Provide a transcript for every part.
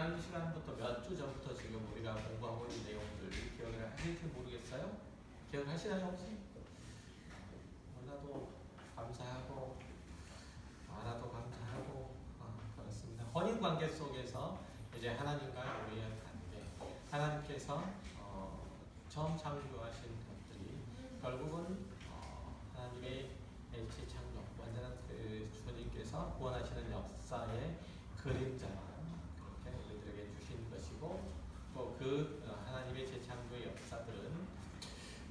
지난 시간부터 몇 주 전부터 지금 우리가 공부하고 있는 내용들 기억을 하실지 모르겠어요? 기억하시나요 혹시? 몰라도 감사하고 알아도 감사하고 그렇습니다. 혼인 관계 속에서 이제 하나님과 우리의 관계, 하나님께서 처음 창조하신 것들이 결국은 하나님의 재창조, 완전한 그 주님께서 구원하시는 역사의 그림자 그렇게 우리들에게 주신 것이고, 또 그 하나님의 재창조의 역사들은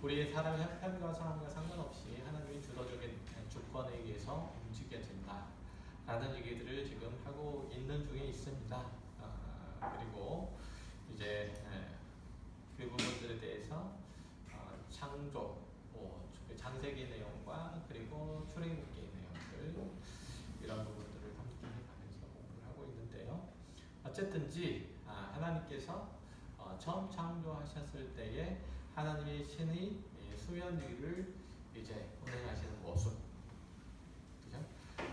우리의 사람의 형편과 상황과 상관없이 하나님의 주도적인 주권에 의해서 움직여진다 라는 얘기들을 지금 하고 있는 중에 있습니다. 그리고 이제 그 부분들에 대해서 창조, 창세기 내용과 그리고 출애굽기의 내용들 이런 부분들을 함께 가면서 공부를 하고 있는데요. 어쨌든지 하나님께서 처음 창조하셨을 때에 하나님의 신의 수면 위를 이제 운행하시는 모습, 그죠?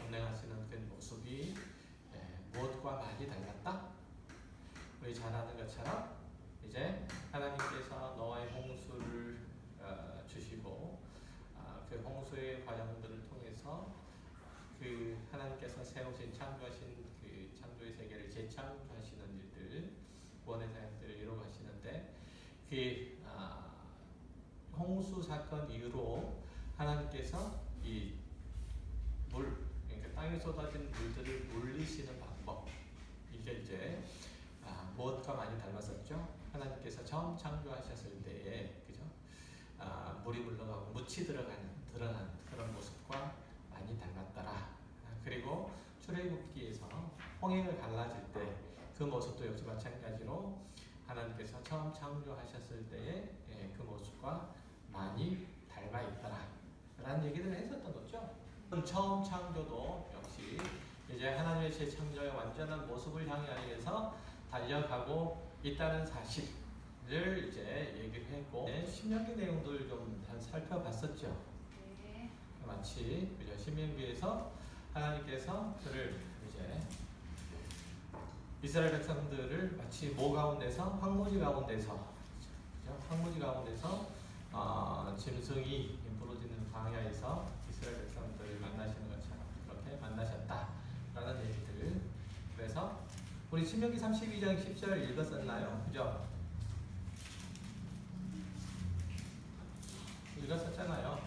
운행하시는 그 모습이 무엇과 많이 닮았다? 우리 잘 아는 것처럼 이제 하나님께서 노아의 홍수를 주시고 그 홍수의 과정들을 통해서 그 하나님께서 세우신 창조하신 그 창조의 세계를 재창조하시는 일들, 구원의 사역들을 이루어가시는데 그 홍수 사건 이후로 하나님께서 이 물, 그러니까 땅에 쏟아진 물들을 물리시는 방법, 이게 이제 무엇과 많이 닮았었죠? 하나님께서 처음 창조하셨을 때에, 그죠? 물이 물러가고 묻이 드러난 그런 모습과 많이 닮았더라. 그리고 출애굽기에서 홍해를 갈라질 때 그 모습도 역시 마찬가지로 하나님께서 처음 창조하셨을 때의 그 모습과 많이 닮아 있더라 라는 얘기를 했었던 거죠. 처음 창조도 역시 이제 하나님의 재창조의 완전한 모습을 향하기 위해서 달려가고 있다는 사실을 이제 얘기를 했고, 신명기 내용들 좀 살펴봤었죠. 네. 마치 그죠? 신명기에서 하나님께서 그를 이제 이스라엘 백성들을 마치 모 가운데서 황무지 가운데서, 그죠? 황무지 가운데서 짐승이 부러지는 광야에서 이스라엘 백성들을 만나시는 것처럼 그렇게 만나셨다라는 얘기들. 그래서 우리 신명기 32장 10절 읽었었나요? 그죠? 읽었었잖아요.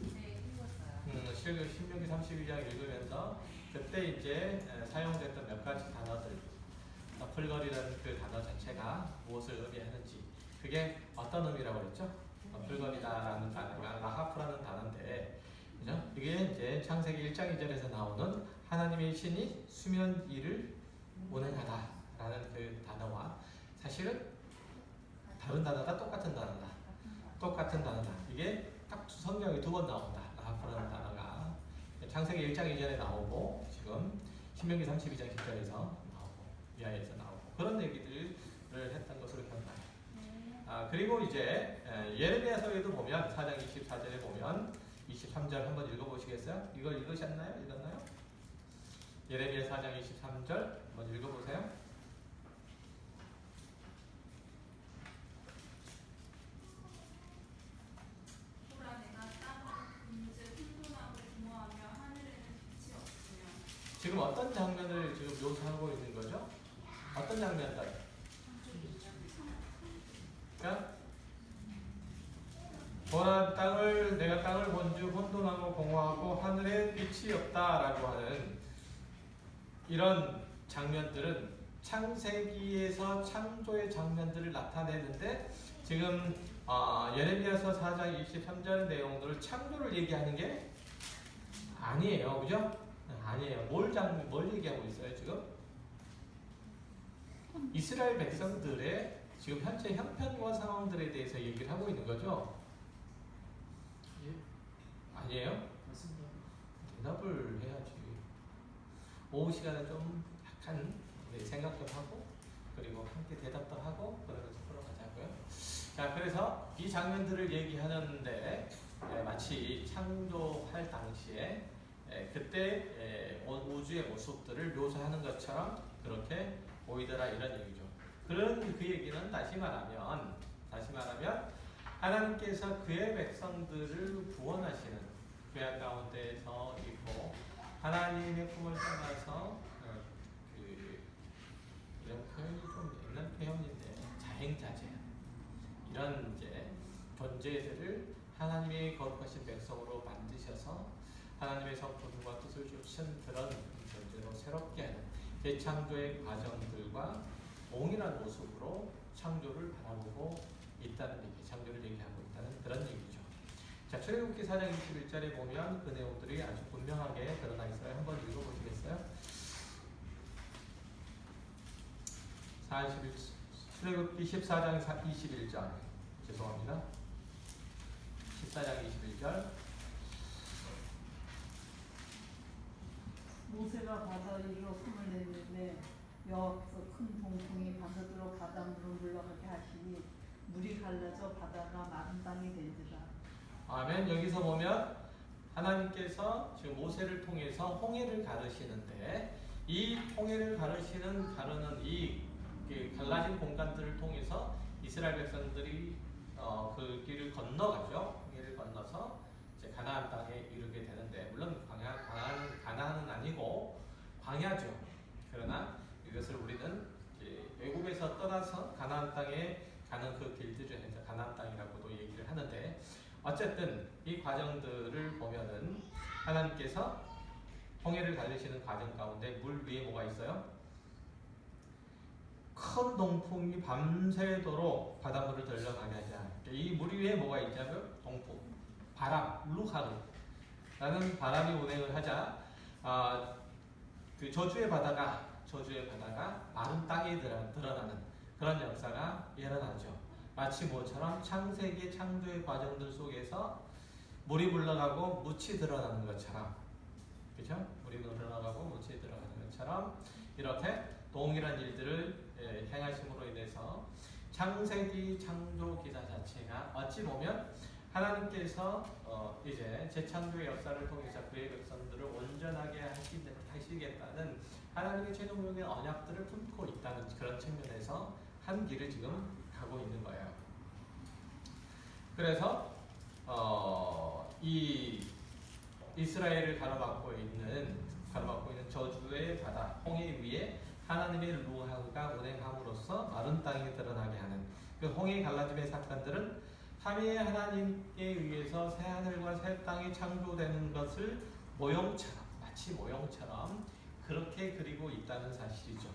네, 읽었어요. 신명기 32장 읽으면서 그때 이제 사용됐던 몇 가지 단어들, 너플거리라는 그 단어 자체가 무엇을 의미하는지, 그게 어떤 의미라고 그랬죠? 너플거리다라는 단어가 라하프라는 단어인데, 그죠? 이게 이제 창세기 1장 2절에서 나오는 하나님의 신이 수면 위를 운행하다라는 그 단어와 사실은 다른 단어다, 똑같은 단어다. 똑같은 단어다. 이게 딱 성경에 두 번 나온다. 라하프라는 단어가 창세기 1장 2절에 나오고 지금 신명기 32장 10절에서 나오고 이하에서 나오고 그런 얘기들을 했던 것으로 기억나요. 그리고 이제 예레미야서에도 보면 4장 24절에 보면 23절 한번 읽어보시겠어요? 이걸 읽으셨나요? 읽었나요? 예레미야 4장 23절 한번 읽어보세요. 지금 어떤 장면을 지금 묘사하고 있는 거죠? 어떤 장면들? 그러니까 보라 땅을 내가 땅을 본즉 혼돈하고 공허하고 하늘에 빛이 없다라고 하는 이런 장면들은 창세기에서 창조의 장면들을 나타내는데 지금 예레미야서 4장 23절 내용들을 창조를 얘기하는 게 아니에요. 그죠? 아니에요. 뭘 얘기하고 있어요, 지금? 이스라엘 백성들의 지금 현재 형편과 상황들에 대해서 얘기를 하고 있는 거죠? 예? 아니에요? 맞습니다. 대답을 해야지. 오후 시간에 좀 약간 생각 좀 하고, 그리고 함께 대답도 하고, 그러면서 풀어가자고요. 자, 그래서 이 장면들을 얘기하는데 마치 창조할 당시에 그때 우주의 모습들을 묘사하는 것처럼 그렇게 보이더라 이런 얘기죠. 그런 그 얘기는 다시 말하면 하나님께서 그의 백성들을 구원하시는 죄악 가운데에서 있고 하나님의 품을 떠나서 이런 표현이 좀 옛날 표현인데 자행자재 이런 이제 존재들을 하나님의 거룩하신 백성으로 만드셔서 하나님의 성품과 뜻을 주신 그런 존재로 새롭게 하는 재창조의 과정들과 동일한 모습으로 창조를 바라보고 있다는 얘기, 창조를 얘기하고 있다는 그런 얘기죠. 자, 출애굽기 4장 21절에 보면 그 내용들이 아주 분명하게 드러나 있어요. 한번 읽어보시겠어요? 출애굽기 14장 21절 죄송합니다. 14장 21절 모세가 바다 위로 손을 냈는데 여호와께서 큰 동풍이 바다로 바닷물을 물러가게 하시니 물이 갈라져 바다가 마른 땅이 된지라. 아멘. 여기서 보면 하나님께서 지금 모세를 통해서 홍해를 가르시는데 이 홍해를 가르는 이 갈라진 공간들을 통해서 이스라엘 백성들이 그 길을 건너가죠. 홍해를 건너서 이제 가나안 땅에 이르게 되는데 물론 가나안은 아니고 광야죠. 그러나 이것을 우리는 외국에서 떠나서 가나안 땅에 가는 그 길들을 해서 가나안 땅이라고도 얘기를 하는데 어쨌든 이 과정들을 보면은 하나님께서 홍해를 가르시는 과정 가운데 물 위에 뭐가 있어요? 큰 동풍이 밤새도록 바닷물을 들러가게 하자. 이 물 위에 뭐가 있냐면 동풍, 바람, 루하르라는 바람이 운행을 하자 그 저주의 바다가 마른 땅에 드러나는 그런 역사가 일어나죠. 마치 뭐처럼 창세기의 창조의 과정들 속에서 물이 물러가고 묻이 드러나는 것처럼, 그렇죠? 물이 물러가고 묻이 들어가는 것처럼 이렇게 동일한 일들을 행하심으로 인해서 창세기 창조 기사 자체가 어찌 보면 하나님께서 이제 재창조의 역사를 통해서 그의 백성들을 온전하게 하시겠다는 하나님의 최종적인 언약들을 품고 있다는 그런 측면에서 한 길을 지금 가고 있는 거예요. 그래서 이 이스라엘을 가로막고 있는 저주의 바다 홍해 위에 하나님의 루하가 운행함으로써 마른 땅이 드러나게 하는 그 홍해 갈라짐의 사건들은 삼위의 하나님에 의해서 새 하늘과 새 땅이 창조되는 것을 마치 모형처럼 그렇게 그리고 있다는 사실이죠.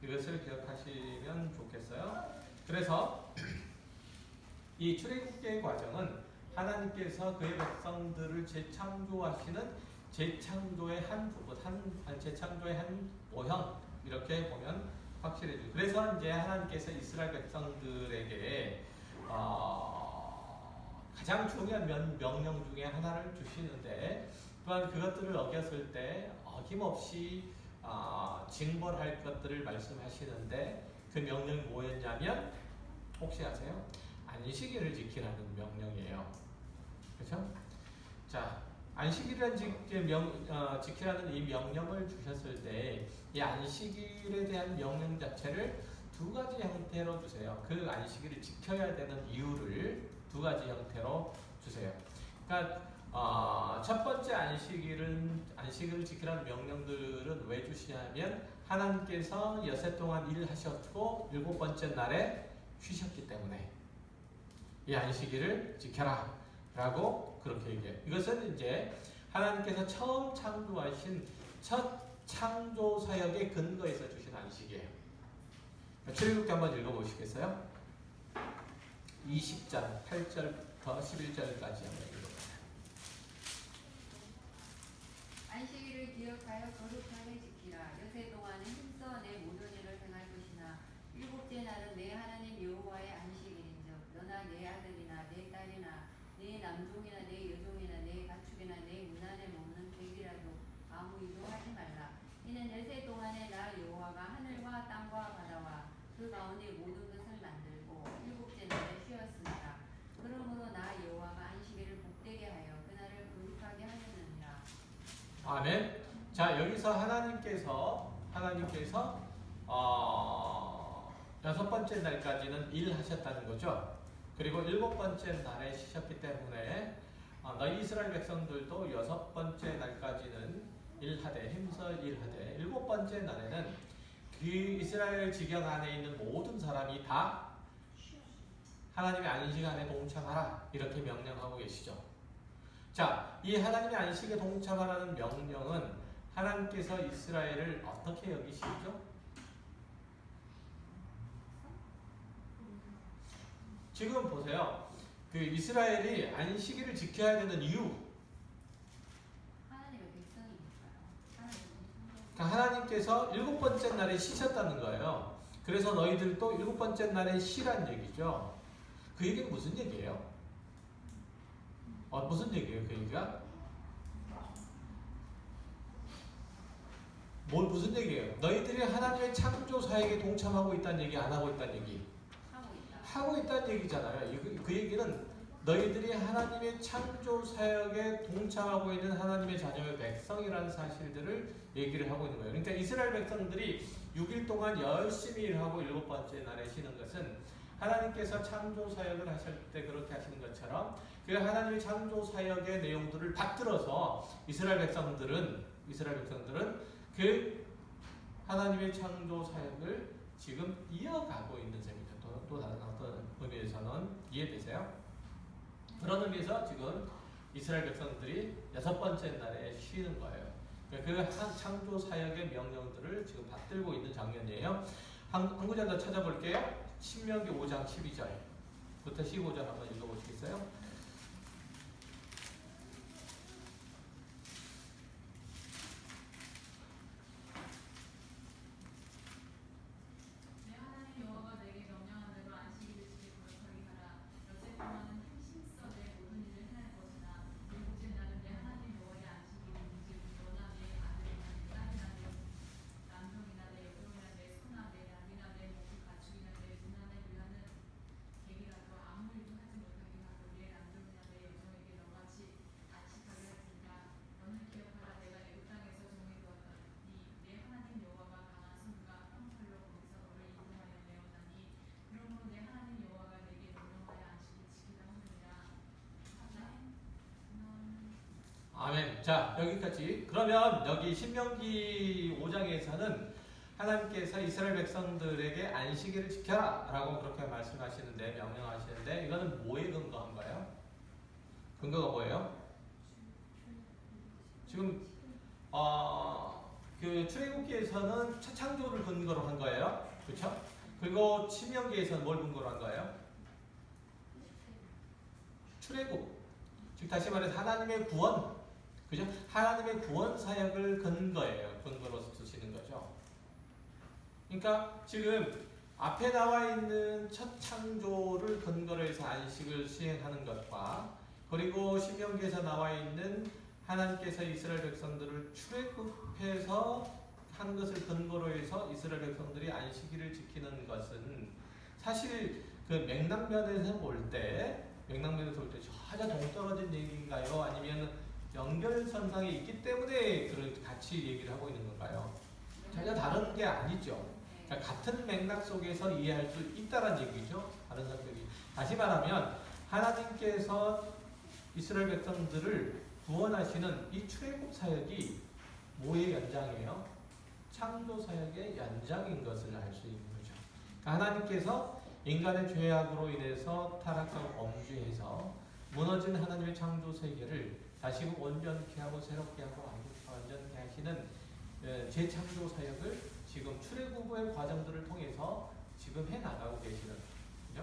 이것을 기억하시면 좋겠어요. 그래서 이 출애굽기의 과정은 하나님께서 그의 백성들을 재창조하시는 재창조의 한 부분, 재창조의 한 모형 이렇게 보면 확실해져요. 그래서 이제 하나님께서 이스라엘 백성들에게 가장 중요한 명령 중에 하나를 주시는데 또한 그것들을 어겼을 때 어김없이 징벌할 것들을 말씀하시는데 그 명령이 뭐였냐면 혹시 아세요? 안식일을 지키라는 명령이에요. 그렇죠? 자, 안식일을 지키라는 이 명령을 주셨을 때 이 안식일에 대한 명령 자체를 두 가지 형태로 주세요. 그 안식일을 지켜야 되는 이유를 두 가지 형태로 주세요. 그러니까 첫 번째 안식일을 지키라는 명령들은 왜 주시냐면 하나님께서 여세 동안 일하셨고 일곱 번째 날에 쉬셨기 때문에 이 안식일을 지켜라 라고 그렇게 얘기해요. 이것은 이제 하나님께서 처음 창조하신 첫 창조 사역의 근거에서 주신 안식이에요. 출애굽기 한번 읽어보시겠어요? 20장 8절부터 11절까지 한번 읽어보세요. 안식일을 기억하여 거룩하게 지키라. 여세 동안은 힘써 내 모든 일을 행할 것이나 일곱째 날은 내 하나님 여호와의 안식일인즉 너나 내 아들이나 내 딸이나 내 남종이나 내 여종이나 내 가축이나 내 문안에 먹는 객이라도 아무 일도 하지 말라. 이는 여세 동안에 나 여호와가 하늘과 땅과 바다와 그 가운데 모든 것을 만들고 일곱째 날에 쉬었습니다. 그러므로 나 여호와가 안식일을 복되게 하여 그날을 거룩하게 하려느니라. 자, 여기서 하나님께서 여섯 번째 날까지는 일하셨다는 거죠. 그리고 일곱 번째 날에 쉬셨기 때문에 너희 이스라엘 백성들도 여섯 번째 날까지는 일하되 힘써 일하되 일곱 번째 날에는 그 이스라엘 지경 안에 있는 모든 사람이 다 하나님의 안식 안에 동참하라 이렇게 명령하고 계시죠. 자, 이 하나님의 안식에 동참하라는 명령은 하나님께서 이스라엘을 어떻게 여기시죠? 지금 보세요. 그 이스라엘이 안식일을 지켜야 되는 이유. 하나님의 백성이니까요. 그러니까 하나님께서 일곱 번째 날에 쉬셨다는 거예요. 그래서 너희들도 일곱 번째 날에 쉬란 얘기죠. 그 얘기는 무슨 얘기예요? 무슨 얘기예요? 그 얘기가? 무슨 얘기예요? 너희들이 하나님의 창조 사역에 동참하고 있다는 얘기, 안 하고 있다는 얘기? 하고 있다는 얘기잖아요. 그 얘기는 너희들이 하나님의 창조 사역에 동참하고 있는 하나님의 자녀의 백성이라는 사실들을 얘기를 하고 있는 거예요. 그러니까 이스라엘 백성들이 6일 동안 열심히 일하고 일곱 번째 날에 쉬는 것은 하나님께서 창조 사역을 하실 때 그렇게 하시는 것처럼 그 하나님의 창조 사역의 내용들을 받들어서 이스라엘 백성들은 그 하나님의 창조 사역을 지금 이어가고 있는 셈입니다. 또 다른 어떤 의미에서는 이해되세요? 그런 의미에서 지금 이스라엘 백성들이 여섯 번째 날에 쉬는 거예요. 그 창조 사역의 명령들을 지금 받들고 있는 장면이에요. 한 구절 더 찾아볼게요. 신명기 5장 12절부터 15절 한번 읽어보시겠어요? 아멘. 자, 여기까지. 그러면 여기 신명기 5장에서는 하나님께서 이스라엘 백성들에게 안식일을 지켜라 라고 그렇게 말씀하시는데, 명령하시는데, 이거는 뭐에 근거한가요? 근거가 뭐예요? 지금 그 출애굽기에서는 창조를 근거로 한 거예요. 그렇죠? 그리고 신명기에서는 뭘 근거로 한 거예요? 출애굽. 즉 다시 말해서 하나님의 구원. 그죠? 하나님의 구원 사역을 근거로 쓰시는 거죠. 그러니까 지금 앞에 나와 있는 첫 창조를 근거로 해서 안식을 수행하는 것과 그리고 신명기에서 나와 있는 하나님께서 이스라엘 백성들을 출애굽해서 한 것을 근거로 해서 이스라엘 백성들이 안식일을 지키는 것은 사실 그 맥락면에서 볼 때 전혀 동떨어진 얘기인가요? 아니면 연결선상에 있기 때문에 같이 얘기를 하고 있는 건가요? 전혀 다른 게 아니죠. 그러니까 같은 맥락 속에서 이해할 수 있다는 얘기죠. 다른 성격이. 다시 말하면 하나님께서 이스라엘 백성들을 구원하시는 이 출애굽 사역이 뭐의 연장이에요? 창조 사역의 연장인 것을 알 수 있는 거죠. 그러니까 하나님께서 인간의 죄악으로 인해서 타락하고 범죄해서 무너진 하나님의 창조 세계를 다시 온전케 하고 새롭게 하고 완전케 하시는 재창조 사역을 지금 출애굽의 과정들을 통해서 지금 해나가고 계시는, 그죠?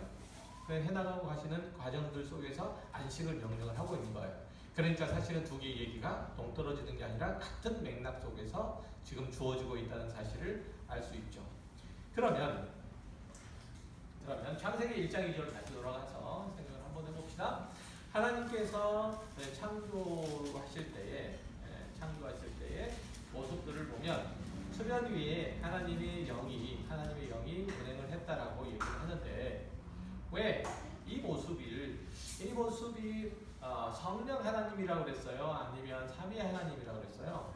해나가고 가시는 과정들 속에서 안식을 명령을 하고 있는 거예요. 그러니까 사실은 두 개의 얘기가 동떨어지는 게 아니라 같은 맥락 속에서 지금 주어지고 있다는 사실을 알 수 있죠. 그러면 창세기 1장 2절 다시 돌아가서 생각을 한번 해봅시다. 하나님께서 창조하실 때에 모습들을 보면 수면 위에 하나님의 영이 운행을 했다라고 얘기를 하는데, 왜 이 모습이 성령 하나님이라고 그랬어요? 아니면 삼위 하나님이라고 그랬어요?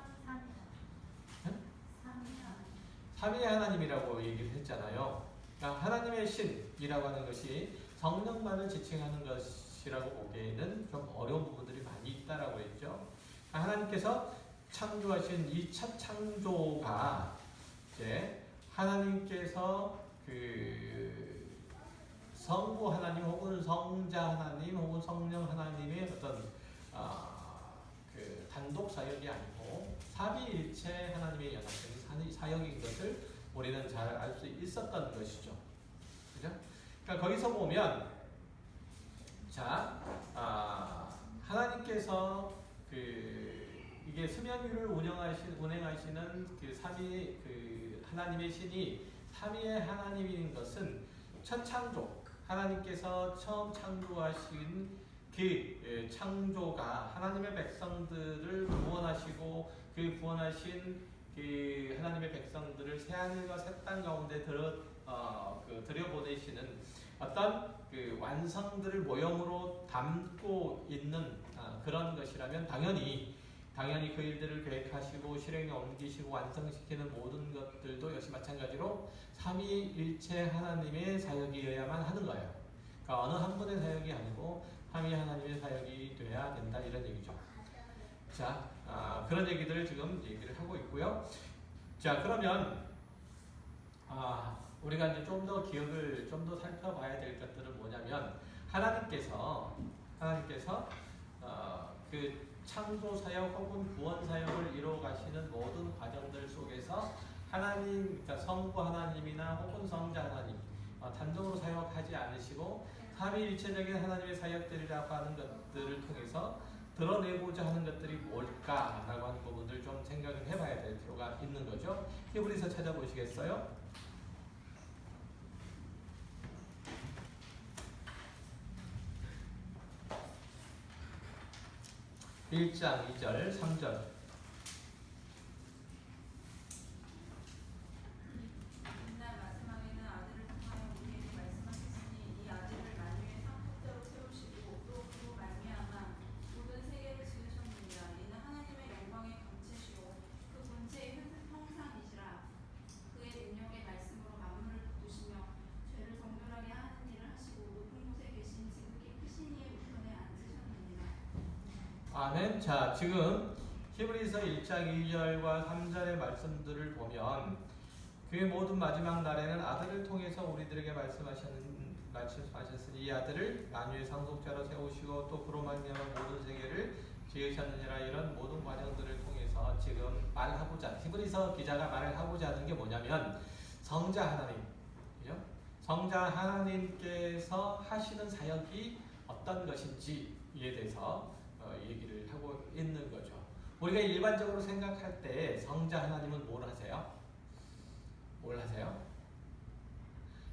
삼위의 하나님이라고 얘기를 했잖아요. 그러니까 하나님의 신이라고 하는 것이 성령만을 지칭하는 것이라고 보기에는 좀 어려운 부분들이 많이 있다라고 했죠. 하나님께서 창조하신 이 첫 창조가 이제 하나님께서 그 성부 하나님 혹은 성자 하나님 혹은 성령 하나님의 어떤 그 단독 사역이 아니고 삼위일체 하나님의 연합적인 사역인 것을 우리는 잘 알 수 있었던 것이죠. 그죠? 그러니까 거기서 보면 자 하나님께서 그 이게 수면 위를 운행하시는 그 삼위 그 하나님의 신이 삼위의 하나님인 것은 첫 창조 하나님께서 처음 창조하신 그 창조가 하나님의 백성들을 구원하시고 그 구원하신 그 하나님의 백성들을 새 하늘과 새 땅 가운데 들여보내시는 어떤 그 완성들을 모형으로 담고 있는 그런 것이라면 당연히 그 일들을 계획하시고 실행에 옮기시고 완성시키는 모든 것들도 역시 마찬가지로 삼위일체 하나님의 사역이어야만 하는 거예요. 그러니까 어느 한 분의 사역이 아니고 삼위 하나님의 사역이 돼야 된다 이런 얘기죠. 자, 그런 얘기들을 지금 얘기를 하고 있고요. 자, 그러면 우리가 이제 좀 더 기억을 좀 더 살펴봐야 될 것들은 뭐냐면 하나님께서 그 창조 사역 혹은 구원 사역을 이루어 가시는 모든 과정들 속에서 하나님, 그러니까 성부 하나님이나 혹은 성자 하나님 단독으로 사역하지 않으시고 삼위일체적인 하나님의 사역들이라고 하는 것들을 통해서 드러내고자 하는 것들이 뭘까라고 하는 부분들 좀 생각을 해봐야 될 필요가 있는 거죠. 히브리서 찾아보시겠어요? 1장 2절 3절 이날 마지막에는 아들을 통하여 우리에게 말씀하셨으니 이 아들을 만유의 상속자로 세우시고 또 그로 말미암아 모든 세계를 지으셨느니라. 이는 하나님의 영광의 본체시요 그 본체의 형상이시라. 그의 능력의 말씀으로 만물을 붙드시며 죄를 정결하게 하는 일을 하시고 높은 곳에 계신 지극히 크신 이의 우편에 앉으셨느니라. 아멘. 자, 지금 히브리서 1장 2절과 3절의 말씀들을 보면 그의 모든 마지막 날에는 아들을 통해서 우리들에게 말씀하셨으니 이 아들을 만유의 상속자로 세우시고 또 그로 말미암아 모든 세계를 지으셨느니라. 이런 모든 과정들을 통해서 지금 말하고자 히브리서 기자가 말을 하고자 하는 게 뭐냐면 성자 하나님, 그죠? 성자 하나님께서 하시는 사역이 어떤 것인지에 대해서 얘기를 하고 있는 거죠. 우리가 일반적으로 생각할 때 성자 하나님은 뭘 하세요? 뭘 하세요?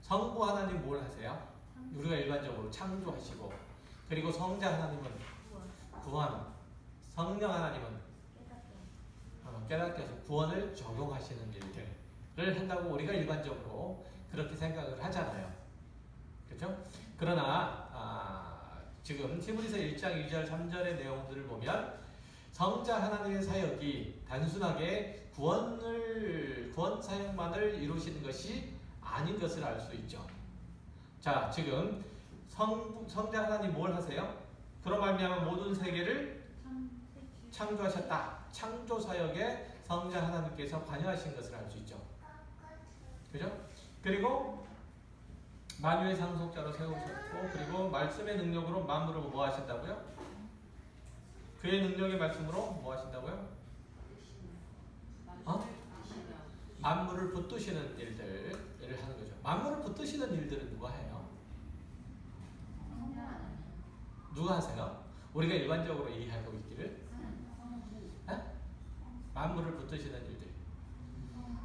성부 하나님 뭘 하세요? 우리가 일반적으로 창조하시고, 그리고 성자 하나님은 구원, 성령 하나님은 깨닫게 해서 구원을 적용하시는 일들을 한다고 우리가 일반적으로 그렇게 생각을 하잖아요. 그렇죠? 그러나 지금 히브리서 1장 2절 3절의 내용들을 보면 성자 하나님의 사역이 단순하게 구원 사역만을 이루시는 것이 아닌 것을 알 수 있죠. 자, 지금 성자 하나님 뭘 하세요? 그로 말미암아 모든 세계를 창조하셨다. 창조 사역에 성자 하나님께서 관여하신 것을 알 수 있죠. 그죠? 그리고 만유의 상속자로 세우셨고, 그리고 말씀의 능력으로 만물을 뭐 하신다고요? 그의 능력의 말씀으로 뭐 하신다고요? 만물을 붙드시는 일들을 하는 거죠. 만물을 붙드시는 일들은 누가 해요? 누가 하세요? 우리가 일반적으로 얘기하고 있기를 만물을 붙드시는 일들.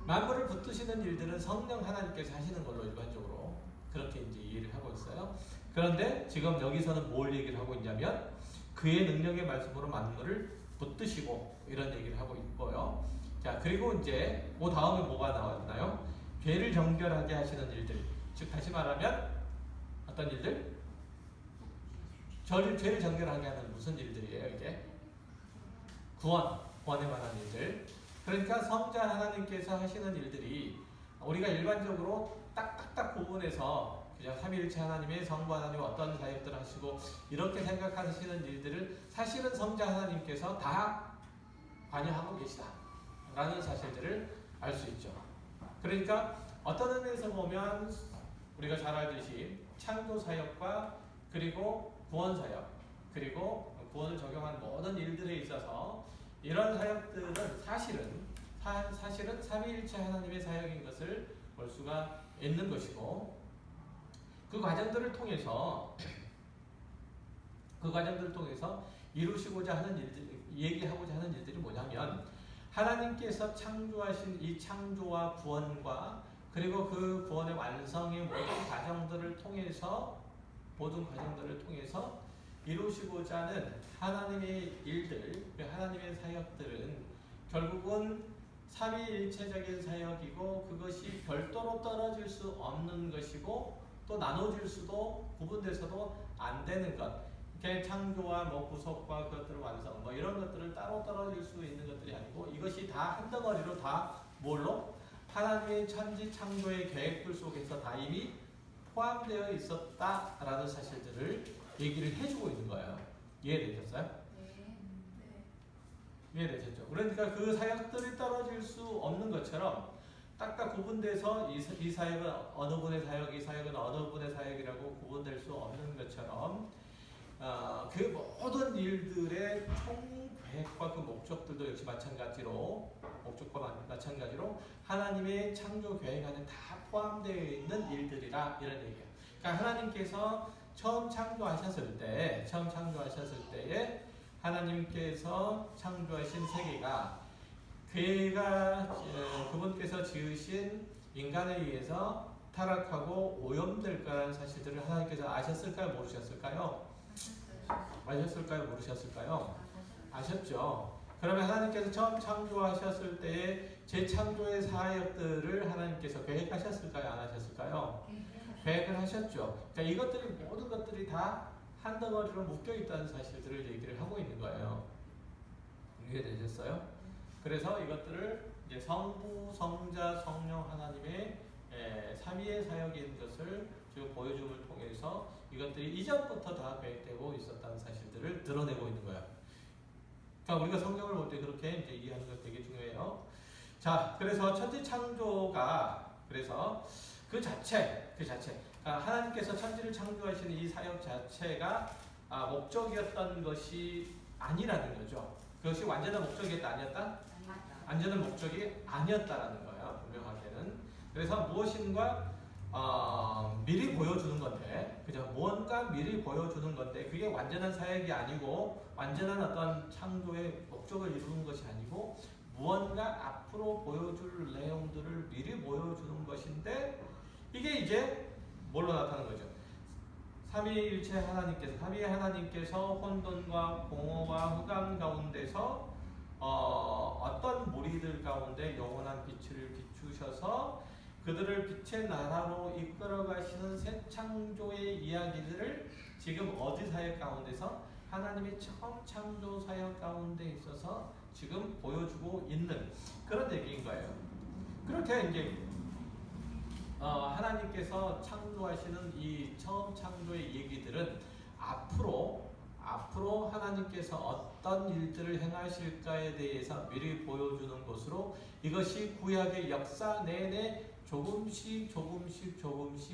만물을 붙드시는 일들은 성령 하나님께서 하시는 걸로 일반적으로 그렇게 이제 이해를 하고 있어요. 그런데 지금 여기서는 뭘 얘기를 하고 있냐면 그의 능력의 말씀으로 만물을 붙드시고 이런 얘기를 하고 있고요. 자, 그리고 이제 그 다음에 뭐가 나왔나요? 죄를 정결하게 하시는 일들. 즉 다시 말하면 어떤 일들? 죄를 정결하게 하는 무슨 일들이에요 이게? 구원에 관한 일들. 그러니까 성자 하나님께서 하시는 일들이 우리가 일반적으로 딱딱딱 구분해서 그냥 삼위일체 하나님의 성부 하나님 어떤 사역들을 하시고 이렇게 생각하시는 일들을 사실은 성자 하나님께서 다 관여하고 계시다라는 사실들을 알 수 있죠. 그러니까 어떤 의미에서 보면 우리가 잘 알듯이 창조 사역과 그리고 구원 사역 그리고 구원을 적용한 모든 일들에 있어서 이런 사역들은 사실은 삼위일체 하나님의 사역인 것을 볼 수가 있는 것이고 그 과정들을 통해서 이루시고자 하는 일들, 얘기하고자 하는 일들이 뭐냐면 하나님께서 창조하신 이 창조와 구원과 그리고 그 구원의 완성의 모든 과정들을 통해서 이루시고자 하는 하나님의 일들, 하나님의 사역들은 결국은 삼위일체적인 사역이고 그것이 별도로 떨어질 수 없는 것이고 또 나눠질 수도 구분돼서도 안 되는 것. 이렇게 창조와 구속과 그것들을 완성 이런 것들을 따로 떨어질 수 있는 것들이 아니고 이것이 다 한 덩어리로 다 뭘로? 하나님의 천지 창조의 계획들 속에서 다 이미 포함되어 있었다라는 사실들을 얘기를 해주고 있는 거예요. 이해되셨어요? 네. 이해되셨죠? 그러니까 그 사역들이 떨어질 수 없는 것처럼 딱딱 구분돼서 이 사역은 어느 분의 사역, 이 사역은 어느 분의 사역이라고 구분될 수 없는 것처럼 그 모든 일들의 총계획과 그 목적들도 역시 마찬가지로 하나님의 창조 계획 안에 다 포함되어 있는 일들이라 이런 얘기예요. 그러니까 하나님께서 처음 창조하셨을 때에 하나님께서 창조하신 세계가 그분께서 지으신 인간에 의해서 타락하고 오염될 거라는 사실들을 하나님께서 아셨을까요? 모르셨을까요? 아셨을까요? 모르셨을까요? 아셨죠. 그러면 하나님께서 처음 창조하셨을 때의 재창조의 사역들을 하나님께서 계획하셨을까요? 안 하셨을까요? 계획을 하셨죠. 그러니까 모든 것들이 다 한 덩어리로 묶여 있다는 사실들을 얘기를 하고 있는 거예요. 이해되셨어요? 그래서 이것들을 이제 성부, 성자, 성령 하나님의 삼위의 사역인 것을 지금 보여줌을 통해서 이것들이 이전부터 다 계획되고 있었다는 사실들을 드러내고 있는 거예요. 그러니까 우리가 성경을 볼 때 그렇게 이제 이해하는 것 되게 중요해요. 자, 그래서 천지 창조가 그래서 그 자체 그러니까 하나님께서 천지를 창조하시는 이 사역 자체가 목적이었던 것이 아니라는 거죠. 그것이 완전한 목적이었다 아니었다? 완전한 목적이 아니었다라는 거예요. 분명하게는. 그래서 무엇인가 미리 보여주는 건데, 그죠? 무언가 미리 보여주는 건데, 그게 완전한 사역이 아니고, 완전한 어떤 창조의 목적을 이루는 것이 아니고, 무언가 앞으로 보여줄 내용들을 미리 보여주는 것인데, 이게 이제 뭘로 나타나는 거죠? 삼위일체 하나님께서 혼돈과 공허와 흑암 가운데서 어떤 무리들 가운데 영원한 빛을 비추셔서 그들을 빛의 나라로 이끌어 가시는 새 창조의 이야기들을 지금 어디 사역 가운데서 하나님의 처음 창조 사역 가운데 있어서 지금 보여주고 있는 그런 얘기인 거예요. 그렇게 이제 하나님께서 창조하시는 이 처음 창조의 얘기들은 앞으로 하나님께서 어떤 일들을 행하실까에 대해서 미리 보여주는 것으로 이것이 구약의 역사 내내 조금씩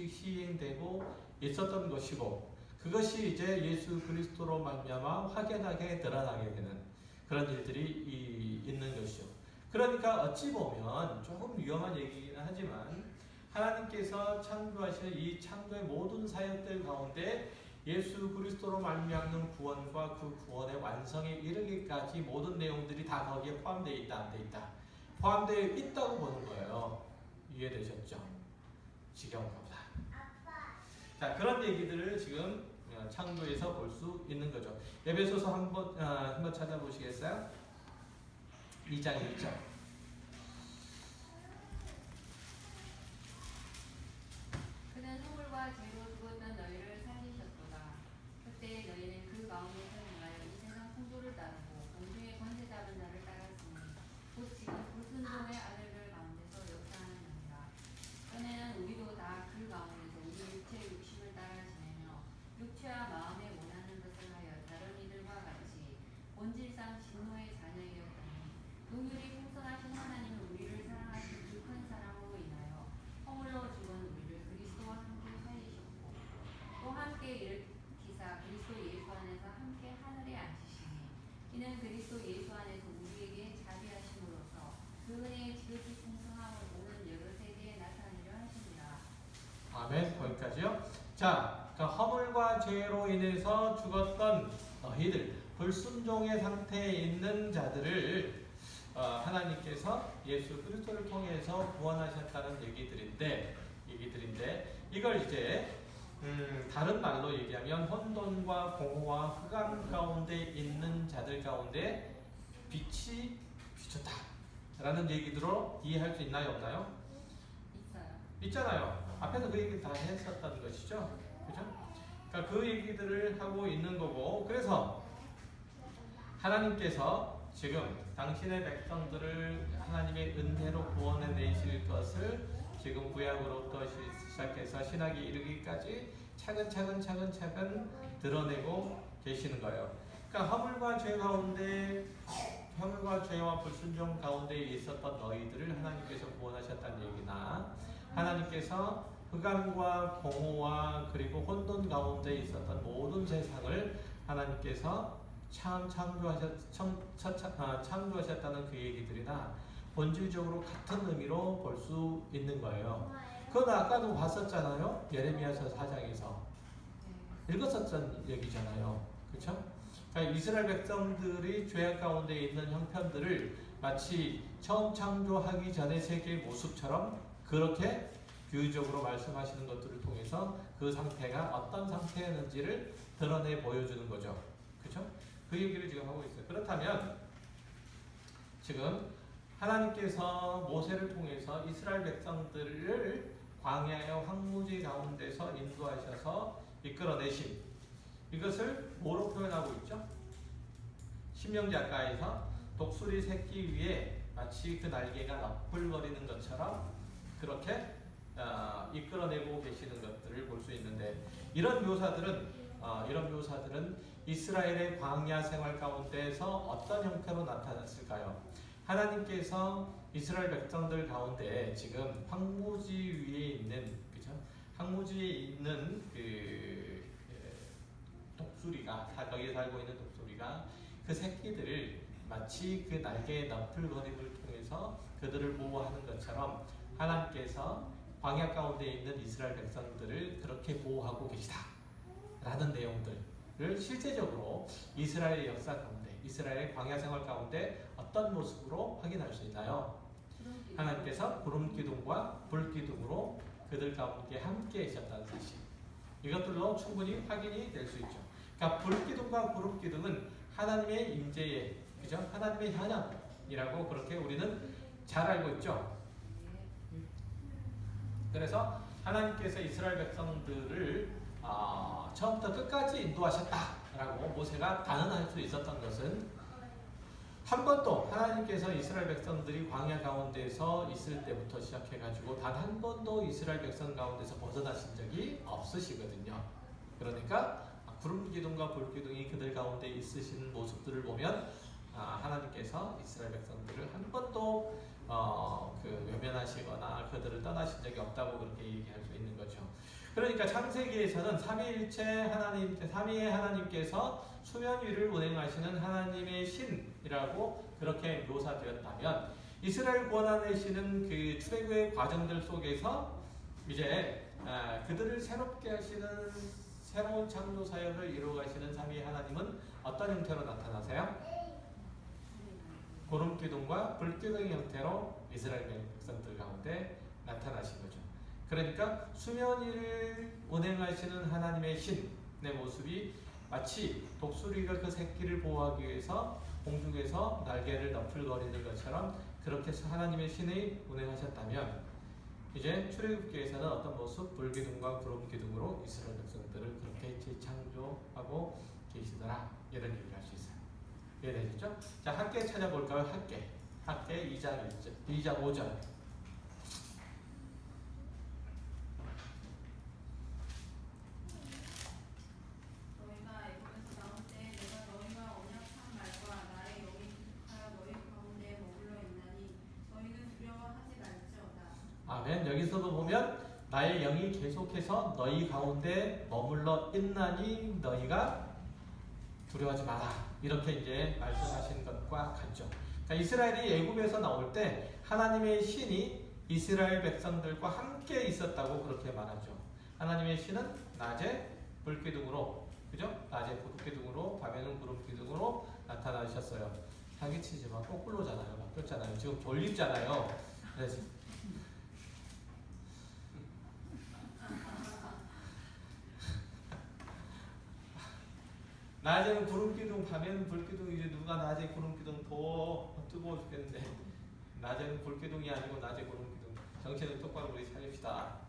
시행되고 있었던 것이고 그것이 이제 예수 그리스도로 말미암아 확연하게 드러나게 되는 그런 일들이 있는 것이죠. 그러니까 어찌 보면 조금 위험한 얘기긴 하지만 하나님께서 창조하시는 이 창조의 모든 사역들 가운데 예수 그리스도로 말미암는 구원과 그 구원의 완성에 이르기까지 모든 내용들이 다 거기에 포함되어 있다, 안 돼 있다? 포함되어 있다고 보는 거예요. 이해되셨죠? 지겨운가 보다. 자, 그런 얘기들을 지금 창조에서 볼 수 있는 거죠. 에베소서 한번 찾아보시겠어요? 2장 1절. 그는 소물과 죄로 죽었던 너희를 살리셨도다. 그때 너희는 그 가운데서 행하여 이 세상 풍조를 따르고 공중의 권세 잡은 자를 따랐으니 곧 지금 불순종의 아들들 가운데서 역사하느니라. 이는 그리스도 예수 안에서 우리에게 자비하심으로써 그 은혜의 지극히 풍성함을 오는 여러 세대에 나타내려 하십니다. 아멘. 거기까지요. 자, 그러니까 허물과 죄로 인해서 죽었던 너희들, 불순종의 상태에 있는 자들을 하나님께서 예수 그리스도를 통해서 구원하셨다는 얘기들인데 이걸 이제 다른 말로 얘기하면 혼돈과 공허와 흑암 가운데 있는 자들 가운데 빛이 비쳤다 라는 얘기로 이해할 수 있나요, 없나요? 있어요. 있잖아요. 앞에서 그 얘기 다 했었던 것이죠. 그죠? 그러니까 그 얘기들을 하고 있는 거고, 그래서 하나님께서 지금 당신의 백성들을 하나님의 은혜로 구원해 내실 것을 지금 구약으로부터 시작해서 신학에 이르기까지 차근차근 드러내고 계시는 거예요. 그러니까 허물과 죄와 불순종 가운데 있었던 너희들을 하나님께서 구원하셨다는 얘기나, 하나님께서 흑암과 공허와 그리고 혼돈 가운데 있었던 모든 세상을 하나님께서 창조하셨다는 그 얘기들이나 본질적으로 같은 의미로 볼 수 있는 거예요. 그건 아까도 봤었잖아요. 예레미야서 4장에서 읽었었던 얘기잖아요. 그렇죠? 그러니까 이스라엘 백성들이 죄악 가운데 있는 형편들을 마치 처음 창조하기 전의 세계의 모습처럼 그렇게 비유적으로 말씀하시는 것들을 통해서 그 상태가 어떤 상태였는지를 드러내 보여주는 거죠. 그렇죠? 그 얘기를 지금 하고 있어요. 그렇다면 지금 하나님께서 모세를 통해서 이스라엘 백성들을 광야의 황무지 가운데서 인도하셔서 이끌어내신 이것을 뭐로 표현하고 있죠? 신명기아가에서 독수리 새끼 위에 마치 그 날개가 너풀거리는 것처럼 그렇게 이끌어내고 계시는 것들을 볼 수 있는데, 이런 묘사들은 이스라엘의 광야 생활 가운데서 어떤 형태로 나타났을까요? 하나님께서 이스라엘 백성들 가운데 지금 황무지 위에 있는, 그죠? 황무지에 있는 그 독수리가, 거기에 살고 있는 독수리가 그 새끼들을 마치 그 날개의 너풀거림을 통해서 그들을 보호하는 것처럼 하나님께서 광야 가운데 있는 이스라엘 백성들을 그렇게 보호하고 계시다 라는 내용들을 실제적으로 이스라엘의 역사 가운데, 이스라엘의 광야 생활 가운데 어떤 모습으로 확인할 수 있나요? 하나님께서 구름 기둥과 불 기둥으로 그들 가운데 함께 계셨다는 사실, 이것들로 충분히 확인이 될 수 있죠. 그러니까 불 기둥과 구름 기둥은 하나님의 임재의, 그죠? 하나님의 현현이라고 그렇게 우리는 잘 알고 있죠. 그래서 하나님께서 이스라엘 백성들을 처음부터 끝까지 인도하셨다라고 모세가 단언할 수 있었던 것은, 한 번도 하나님께서 이스라엘 백성들이 광야 가운데서 있을 때부터 시작해가지고 단 한 번도 이스라엘 백성 가운데서 벗어나신 적이 없으시거든요. 그러니까 구름 기둥과 불 기둥이 그들 가운데 있으시는 모습들을 보면 하나님께서 이스라엘 백성들을 한 번도 외면하시거나 그들을 떠나신 적이 없다고 그렇게 얘기할 수 있는 거죠. 그러니까 창세기에서는 삼위의 하나님께서 수면 위를 운행하시는 하나님의 신이라고 그렇게 묘사되었다면, 이스라엘 구원하시는 그 출애굽의 과정들 속에서 이제 그들을 새롭게 하시는 새로운 창조 사역을 이루어가시는 삼위의 하나님은 어떤 형태로 나타나세요? 구름 기둥과 불 기둥의 형태로 이스라엘 백성들 가운데 나타나신 거죠. 그러니까 수면 위를 운행하시는 하나님의 신의 모습이 마치 독수리가 그 새끼를 보호하기 위해서 공중에서 날개를 너풀거리는 것처럼 그렇게 하나님의 신이 운행하셨다면, 이제 출애굽기에서는 어떤 모습? 불기둥과 구름 기둥으로 이스라엘 백성들을 그렇게 재창조하고 계시더라, 이런 얘기를 할 수 있어요. 이해되시죠? 자, 학계 찾아볼까요? 학계 2장 5절. 너희가 애굽에서 나올 때 내가 너희와 언약한 말과 나의 영이 계속하여 너희 가운데 머물러 있나니 너희는 두려워하지 말지어다. 아멘. 여기서도 보면 나의 영이 계속해서 너희 가운데 머물러 있나니 너희가 두려워하지 마라. 이렇게 이제 말씀하신 것과 같죠. 그러니까 이스라엘이 애굽에서 나올 때 하나님의 신이 이스라엘 백성들과 함께 있었다고 그렇게 말하죠. 하나님의 신은 낮에 불기둥으로, 그죠? 낮에 불기둥으로, 밤에는 구름기둥으로 나타나셨어요. 사기치지만 거꾸로잖아요. 바뀌었잖아요. 지금 돌립잖아요. 그래서 낮에는 구름기둥, 밤에는 불기둥. 이제 누가 낮에 구름기둥 더 뜨거워 죽겠는데 낮에는 불기둥이 아니고 낮에 구름기둥. 정체는 똑바로 우리 차립시다.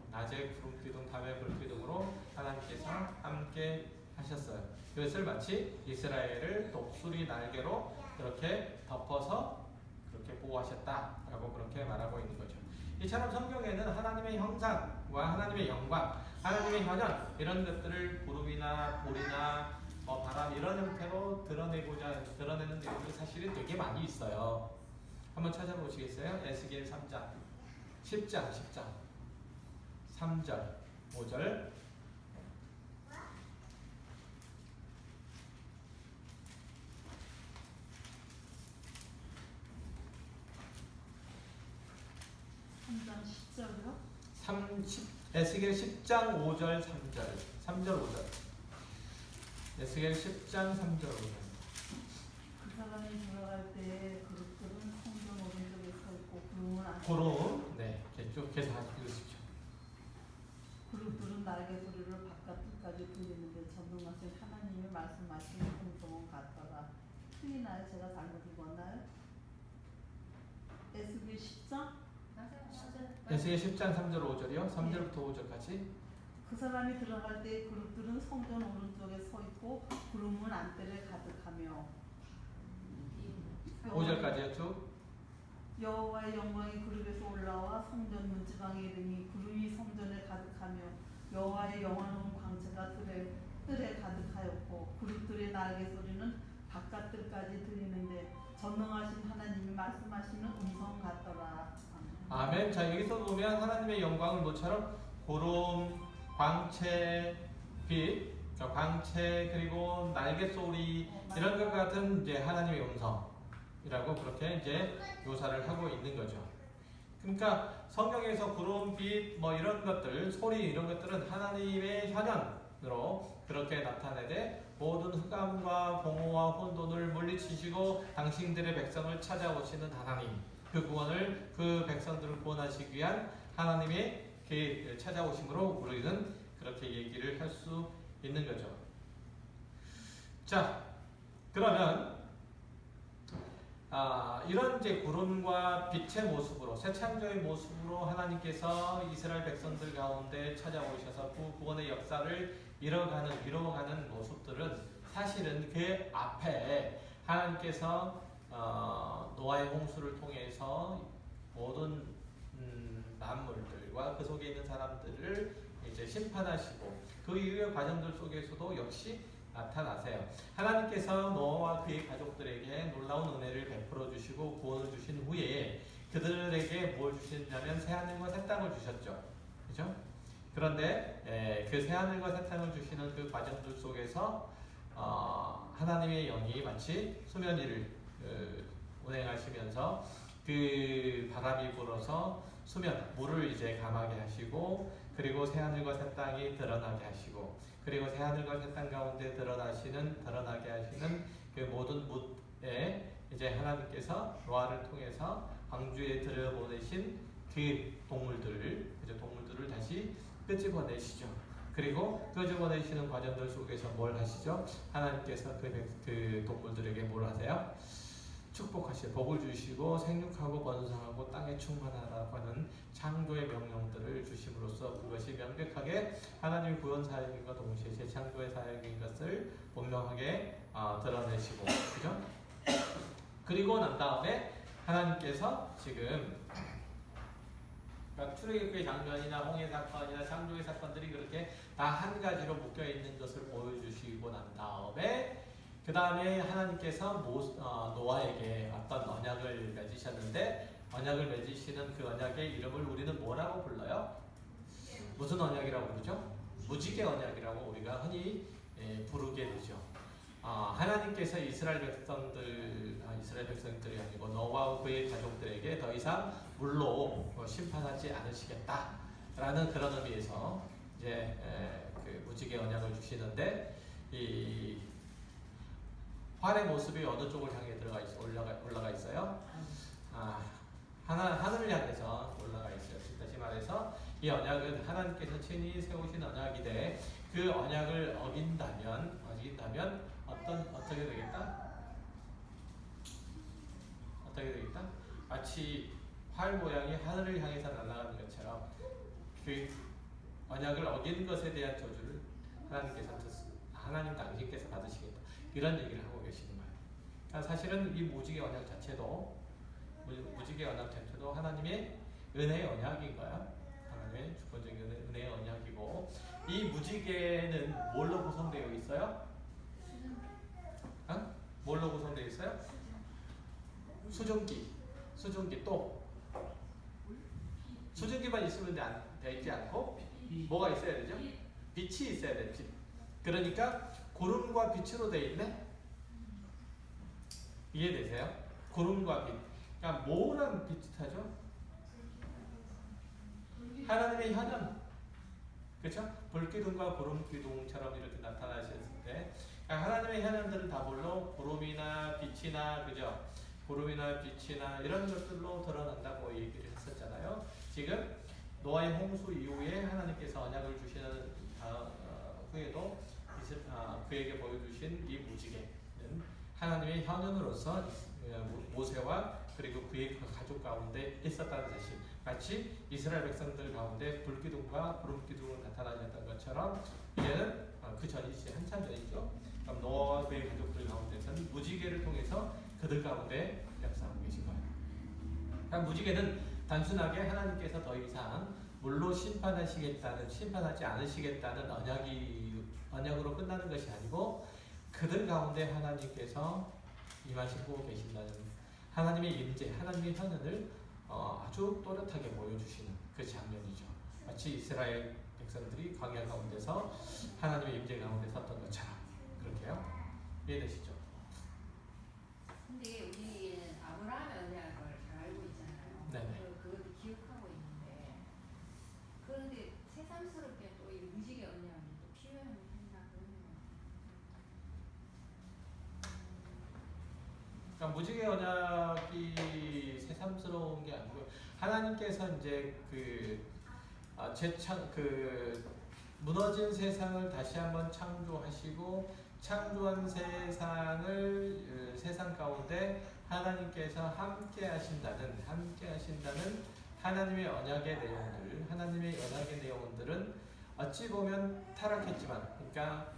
낮에 구름기둥, 밤에 불기둥으로 하나님께서 함께 하셨어요. 그것을 마치 이스라엘을 독수리 날개로 그렇게 덮어서 그렇게 보호하셨다라고 그렇게 말하고 있는 거죠. 이처럼 성경에는 하나님의 형상과 하나님의 영광, 하나님의 현현 이런 것들을 구름이나 불이나 바람 이런 형태로 드러내는 내용들이 사실은 되게 많이 있어요. 한번 찾아보시겠어요? 에스겔 3장, 10장, 3절, 5절. 한장 10절이요? 에스겔 10장 5절 3절 3절 5절 에스겔 10장 3절 5절. 그 사람이 들어갈 때 그릇들은 성전 오른쪽에 서 있고 구름을 안 구름, 네, 쭉 계속 읽으십시오. 그릇들은 날개 소리를 바깥까지 들리는데 전능하신 하나님이 말씀하시는 공성은 같더라. 틀리나요? 제가 잘못 읽었나요? 에스겔 10장? 에스겔 10장 3절 5절이요? 3절부터 5절까지. 그 사람이 들어갈 때 그릇들은 성전 오른쪽에 서 있고 구름은 안뜰에 가득하며 5절까지요 쭉. 여호와의 영광이 그룹에서 올라와 성전 문지방에 이르니 구름이 성전에 가득하며 여호와의 영화로운 광채가 뜰에 가득하였고 그룹들의 날개 소리는 바깥들까지 들리는데 전능하신 하나님이 말씀하시는 음성 같더라. 아멘. 자, 여기서 보면 하나님의 영광을 모처럼 구름, 광채, 빛, 그러니까 광채 그리고 날개 소리 이런 것 같은 이제 하나님의 음성이라고 그렇게 이제 묘사를 하고 있는 거죠. 그러니까 성경에서 구름, 빛, 이런 것들, 소리 이런 것들은 하나님의 현현으로 그렇게 나타내되 모든 흑암과 공허와 혼돈을 물리치시고 당신들의 백성을 찾아오시는 하나님, 그 구원을 그 백성들을 구원하시기 위한 하나님의 계획을 찾아오심으로 우리는 그렇게 얘기를 할 수 있는 거죠. 자, 그러면 이런 이제 구름과 빛의 모습으로 새 창조의 모습으로 하나님께서 이스라엘 백성들 가운데 찾아오셔서 그 구원의 역사를 이뤄가는 모습들은 사실은 그 앞에 하나님께서 노아의 홍수를 통해서 모든 만물들과 그 속에 있는 사람들을 이제 심판하시고 그 이후의 과정들 속에서도 역시 나타나세요. 하나님께서 노아와 그의 가족들에게 놀라운 은혜를 베풀어 주시고 구원을 주신 후에 그들에게 뭘 주셨냐면 새하늘과 새 땅을 주셨죠. 그죠? 그런데 그 새하늘과 새 땅을 주시는 그 과정들 속에서 하나님의 영이 마치 수면 위를 운행하시면서 그 바람이 불어서 수면, 물을 이제 감하게 하시고 그리고 새하늘과 새 땅이 드러나게 하시고 그리고 새하늘과 새 땅 가운데 드러나게 하시는 그 모든 묻에 이제 하나님께서 노아를 통해서 광주에 들여보내신 그 동물들을 다시 끄집어내시죠. 그리고 끄집어내시는 과정들 속에서 뭘 하시죠? 하나님께서 그 동물들에게 뭘 하세요? 축복하시고 복을 주시고 생육하고 번성하고 땅에 충만하라고 하는 창조의 명령들을 주심으로써 그것이 명백하게 하나님의 구원 사역인과 동시에 재창조의 사역인 것을 분명하게 드러내시고, 그죠? 그리고 난 다음에 하나님께서 지금 출애굽의 장면이나 홍해 사건이나 창조의 사건들이 그렇게 다 한 가지로 묶여 있는 것을 보여주시고 난 다음에 그 다음에 하나님께서 노아에게 어떤 언약을 맺으셨는데 언약을 맺으시는 그 언약의 이름을 우리는 뭐라고 불러요? 무슨 언약이라고 부르죠? 무지개 언약이라고 우리가 흔히 부르게 되죠. 하나님께서 이스라엘 백성들이 아니고 노아와 그의 가족들에게 더 이상 물로 심판하지 않으시겠다라는 그런 의미에서 이제 그 무지개 언약을 주시는데 이 활의 모습이 어느 쪽을 향해 올라가 있어요? 하늘을 향해서 올라가 있어요. 다시 말해서 이 언약은 하나님께서 친히 세우신 언약이되 그 언약을 어긴다면 어떻게 되겠다? 어떻게 되겠다? 마치 활 모양이 하늘을 향해서 날아가는 것처럼 그 언약을 어긴 것에 대한 저주를 하나님 당신께서 받으시겠다. 이런 얘기를 하고 계시는 거예요. 그러니까 사실은 이 무지개 언약 자체도 하나님의 은혜의 언약인 거야. 하나님의 주권적인 은혜의 언약이고 이 무지개는 뭘로 구성되어 있어요? 뭘로 구성되어 있어요? 수증기 또 수증기만 있으면 되지 않고 뭐가 있어야 되죠? 빛이 있어야 돼. 빛. 그러니까 구름과 빛으로 되어 있네. 이해되세요? 구름과 빛. 그러니까 뭐랑 비슷하죠? 하나님의 현현. 그렇죠? 불기둥과 구름기둥처럼 이렇게 나타나셨을 때 하나님의 현현들은 다 물론 구름이나 빛이나 그죠? 구름이나 빛이나 이런 것들로 드러난다고 얘기를 했었잖아요. 지금 노아의 홍수 이후에 하나님께서 언약을 주시는 후에도 그에게 보여주신 이 무지개는 하나님의 현현으로서 모세와 그리고 그의 가족 가운데 있었다는 사실. 마치 이스라엘 백성들 가운데 불기둥과 구름기둥으로 나타나셨던 것처럼 이제는 그 전이지 한참 전이죠. 그럼 노아와 그의 가족들 가운데서는 무지개를 통해서 그들 가운데 역사하고 계신 거예요. 그러니까 무지개는 단순하게 하나님께서 더 이상 물로 심판하지 않으시겠다는 언약으로 끝나는 것이 아니고 그들 가운데 하나님께서 임하시고 계신다는 하나님의 임재, 하나님의 현현을 아주 또렷하게 보여주시는 그 장면이죠. 마치 이스라엘 백성들이 광야 가운데서 하나님의 임재 가운데 섰던 것처럼 그렇게요. 이해되시죠? 근데 우리는 아브라함의 언약을 잘 알고 있잖아요. 네네. 그것도 기억하고 있는데 그런데 새삼스럽게 또 이 무지개 언약이 또 필요했나 그러네요. 그러니까 무지개 언약이 새삼스러운 게 아니고 하나님께서 이제 무너진 세상을 다시 한번 창조하시고 창조한 세상 가운데 하나님께서 함께 하신다는 하나님의 언약의 내용들은 어찌 보면 타락했지만, 그러니까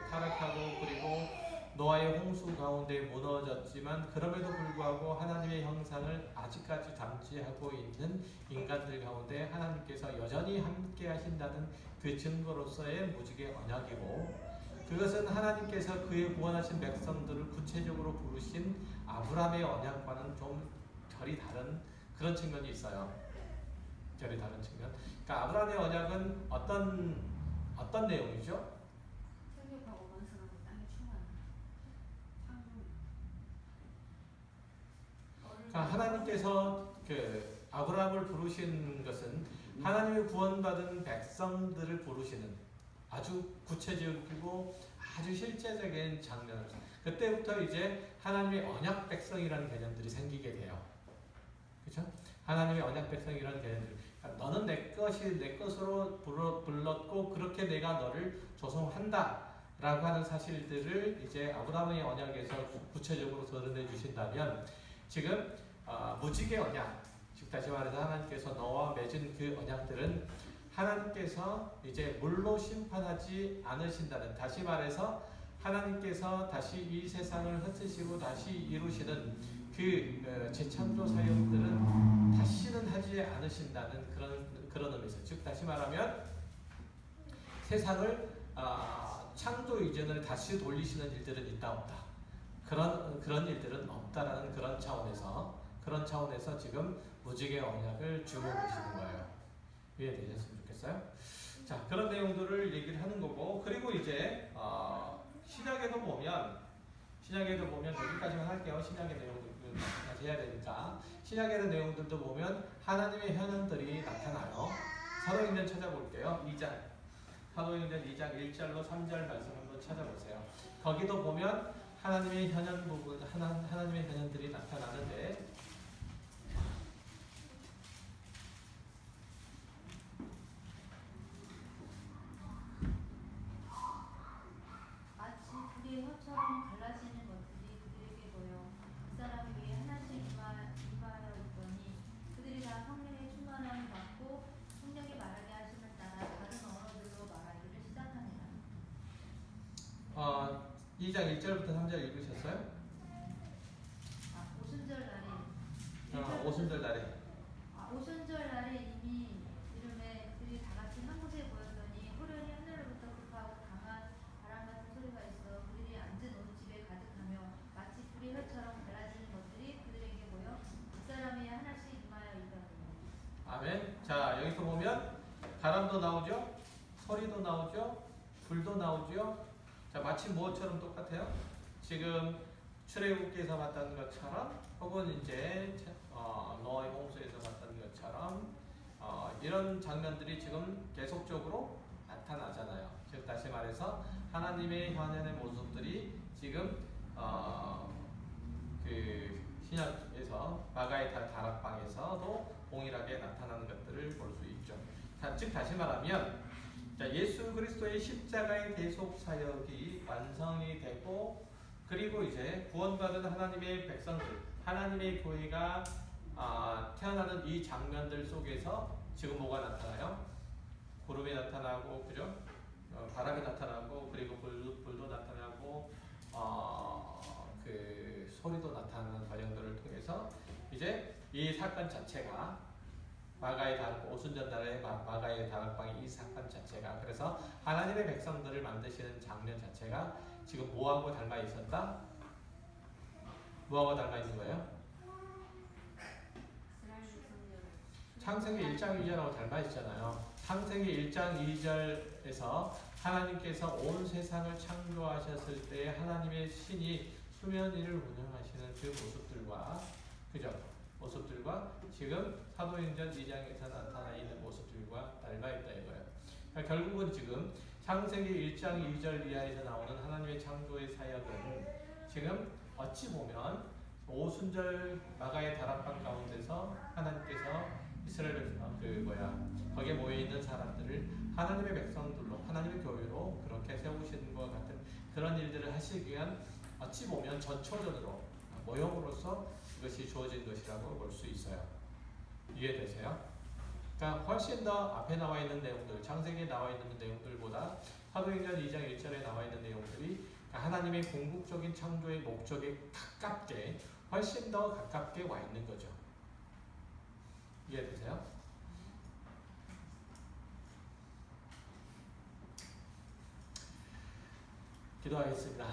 타락하고 그리고 노아의 홍수 가운데 무너졌지만 그럼에도 불구하고 하나님의 형상을 아직까지 담지하고 있는 인간들 가운데 하나님께서 여전히 함께 하신다는 그 증거로서의 무지개 언약이고, 그것은 하나님께서 그의 구원하신 백성들을 구체적으로 부르신 아브라함의 언약과는 좀 결이 다른 그런 측면이 있어요. 결이 다른 측면. 그러니까 아브라함의 언약은 어떤 내용이죠? 생육하고 번성하고 땅에 충만한 창조. 그러니까 하나님께서 아브라함을 부르신 것은 하나님의 구원받은 백성들을 부르시는 아주 구체적이고 아주 실제적인 장면을, 그때부터 이제 하나님의 언약 백성이라는 개념들이 생기게 돼요. 그렇죠? 하나님의 언약 백성이라는 개념들. 그러니까 너는 내 것으로 불렀고 그렇게 내가 너를 조성한다라고 하는 사실들을 이제 아브라함의 언약에서 구체적으로 드러내 주신다면, 지금 무지개 언약, 즉 다시 말해서 하나님께서 너와 맺은 그 언약들은 하나님께서 이제 물로 심판하지 않으신다는, 다시 말해서 하나님께서 다시 이 세상을 흩으시고 다시 이루시는 그 재창조 사역들은 다시는 하지 않으신다는 그런 의미에서, 즉 다시 말하면 세상을 창조 이전을 다시 돌리시는 일들은 있다 없다, 그런 일들은 없다라는 그런 차원에서 지금 무지개 언약을 주고 계시는 거예요. 이해되셨으면 좋겠어요. 자, 그런 내용들을 얘기를 하는 거고, 그리고 이제 신약에도 보면 여기까지만 할게요. 신약의 내용들 다시 해야 되니까. 신약의 내용들도 보면 하나님의 현현들이 나타나요. 사도행전 찾아볼게요. 2장. 사도행전 2장 1절로 3절 말씀 한번 찾아보세요. 거기도 보면 하나님의 현현 부분, 하나님의 현현들이 나타나는데, 마치 불의 혀처럼 갈라지는 것들이 그들에게 보여 그 사람이 위에 하나씩 임하여 있더니 그들이 다 성령의 충만함을 받고 성령의 말하게 하심을 따라 다른 언어들로 말하기를 시작하니라. 2장 1절부터 3절 읽으셨어요? 오순절 날에 오순절 날에. 오순절 날에 이미 이름에 그들이 다 같이 한 곳에 모였더니 호련히 하늘로부터 급하고 강한 바람 같은 소리가 있어 그들이 앉은 온 집에 가득하며 마치 불의 혀처럼 갈라지는 것들이 그들에게 보여 그 사람이 하나씩 임하여 있더니. 아멘. 자, 여기서 보면 바람도 나오죠? 소리도 나오죠? 불도 나오죠? 자, 마치 무엇처럼 똑같아요? 지금 출애굽기에서 봤던 것처럼, 혹은 이제 노아의 홍수에서 봤던 것처럼 이런 장면들이 지금 계속적으로 나타나잖아요. 즉 다시 말해서 하나님의 현현의 모습들이 지금 그 신약에서 마가의 다락방에서도 동일하게 나타나는 것들을 볼 수 있죠. 즉 다시 말하면, 자, 예수 그리스도의 십자가의 대속 사역이 완성이 되고, 그리고 이제 구원받은 하나님의 백성들, 하나님의 교회가 태어나는 이 장면들 속에서 지금 뭐가 나타나요? 구름이 나타나고, 그죠? 바람이 나타나고, 그리고 불도 나타나고, 그 소리도 나타나는 과정들을 통해서 이제 이 사건 자체가 마가의 오순절 날의 마가의 다락방의 이 사건 자체가, 그래서 하나님의 백성들을 만드시는 장면 자체가 지금 뭐하고 닮아 있었다? 뭐하고 닮아 있는 거예요? 창세기 1장 2절하고 닮아 있잖아요. 창세기 1장 2절에서 하나님께서 온 세상을 창조하셨을 때 하나님의 신이 수면 위를 운영하시는 그 모습들과, 그죠? 모습들과 지금 사도행전 2장에서 나타나 있는 모습들과 닮아 있다 이거예요. 그러니까 결국은 지금 창세기 1장 2절 이하에서 나오는 하나님의 창조의 사역은 지금 어찌 보면 오순절 마가의 다락방 가운데서 하나님께서 이스라엘 거기에 모여 있는 사람들을 하나님의 백성들로, 하나님의 교회로 그렇게 세우시는 것 같은 그런 일들을 하시기 위한, 어찌 보면 전초전으로 모형으로서 이것이 주어진 것이라고 볼 수 있어요. 이해되세요? 그러니까 훨씬 더 앞에 나와 있는 내용들, 창세기에 나와 있는 내용들보다 사도행전 2장 1절에 나와 있는 내용들이 하나님의 궁극적인 창조의 목적에 가깝게, 훨씬 더 가깝게 와 있는 거죠. 이해되세요? 기도하겠습니다.